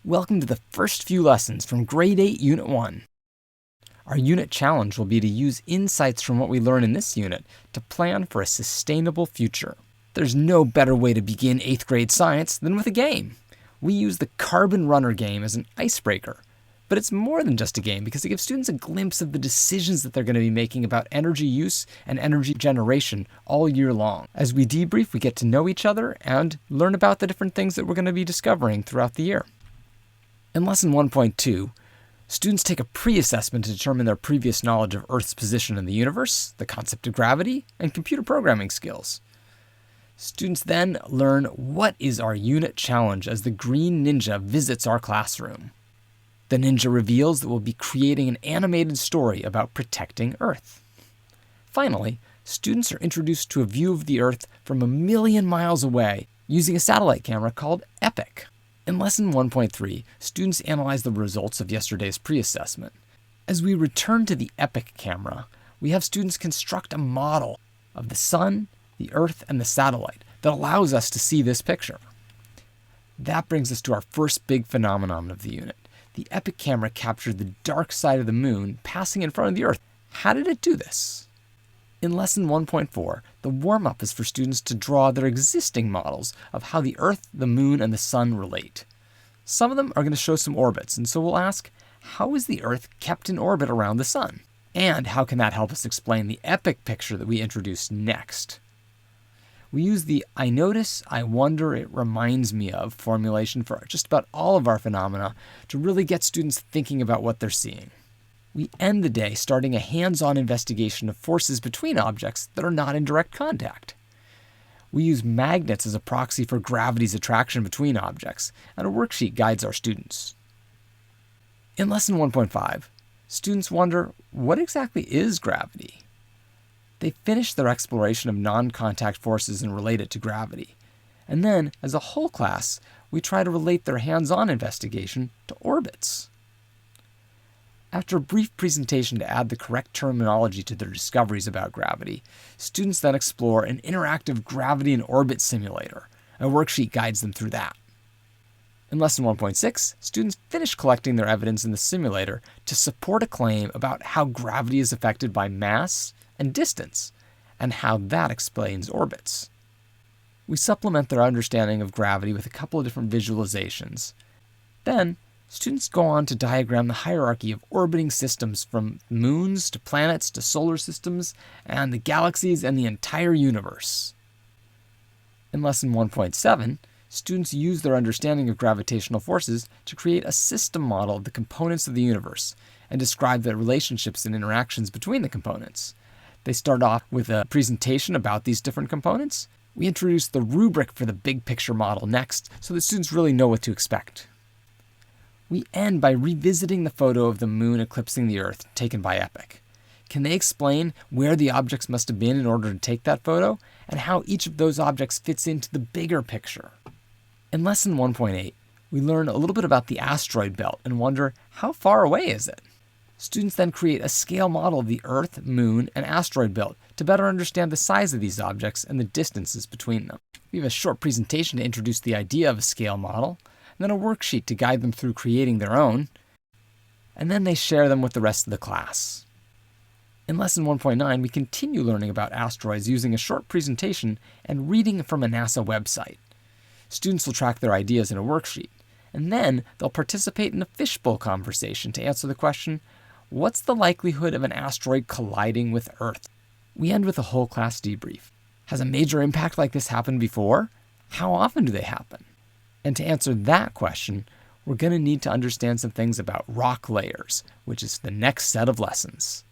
Welcome to the first few lessons from Grade 8, Unit 1. Our unit challenge will be to use insights from what we learn in this unit to plan for a sustainable future. There's no better way to begin 8th grade science than with a game. We use the Carbon Runner game as an icebreaker. But it's more than just a game because it gives students a glimpse of the decisions that they're going to be making about energy use and energy generation all year long. As we debrief, we get to know each other and learn about the different things that we're going to be discovering throughout the year. In Lesson 1.2, students take a pre-assessment to determine their previous knowledge of Earth's position in the universe, the concept of gravity, and computer programming skills. Students then learn what is our unit challenge as the Green Ninja visits our classroom. The ninja reveals that we'll be creating an animated story about protecting Earth. Finally, students are introduced to a view of the Earth from 1,000,000 miles away using a satellite camera called EPIC. In Lesson 1.3, students analyze the results of yesterday's pre-assessment. As we return to the EPIC camera, we have students construct a model of the Sun, the Earth, and the satellite that allows us to see this picture. That brings us to our first big phenomenon of the unit. The EPIC camera captured the dark side of the moon passing in front of the Earth. How did it do this? In Lesson 1.4, the warm-up is for students to draw their existing models of how the Earth, the Moon, and the Sun relate. Some of them are going to show some orbits, and so we'll ask, how is the Earth kept in orbit around the Sun? And how can that help us explain the EPIC picture that we introduce next? We use the I notice, I wonder, it reminds me of formulation for just about all of our phenomena to really get students thinking about what they're seeing. We end the day starting a hands-on investigation of forces between objects that are not in direct contact. We use magnets as a proxy for gravity's attraction between objects, and a worksheet guides our students. In Lesson 1.5, students wonder, what exactly is gravity? They finish their exploration of non-contact forces and relate it to gravity. And then, as a whole class, we try to relate their hands-on investigation to orbits. After a brief presentation to add the correct terminology to their discoveries about gravity, students then explore an interactive gravity and orbit simulator. A worksheet guides them through that. In Lesson 1.6, students finish collecting their evidence in the simulator to support a claim about how gravity is affected by mass and distance, and how that explains orbits. We supplement their understanding of gravity with a couple of different visualizations. Then, students go on to diagram the hierarchy of orbiting systems from moons to planets to solar systems and the galaxies and the entire universe. In Lesson 1.7, students use their understanding of gravitational forces to create a system model of the components of the universe and describe the relationships and interactions between the components. They start off with a presentation about these different components. We introduce the rubric for the big picture model next so that students really know what to expect. We end by revisiting the photo of the moon eclipsing the Earth taken by EPIC. Can they explain where the objects must have been in order to take that photo and how each of those objects fits into the bigger picture? In Lesson 1.8, we learn a little bit about the asteroid belt and wonder, how far away is it? Students then create a scale model of the Earth, Moon, and asteroid belt to better understand the size of these objects and the distances between them. We have a short presentation to introduce the idea of a scale model, and then a worksheet to guide them through creating their own, and then they share them with the rest of the class. In Lesson 1.9, we continue learning about asteroids using a short presentation and reading from a NASA website. Students will track their ideas in a worksheet, and then they'll participate in a fishbowl conversation to answer the question, what's the likelihood of an asteroid colliding with Earth? We end with a whole class debrief. Has a major impact like this happened before? How often do they happen? And to answer that question, we're going to need to understand some things about rock layers, which is the next set of lessons.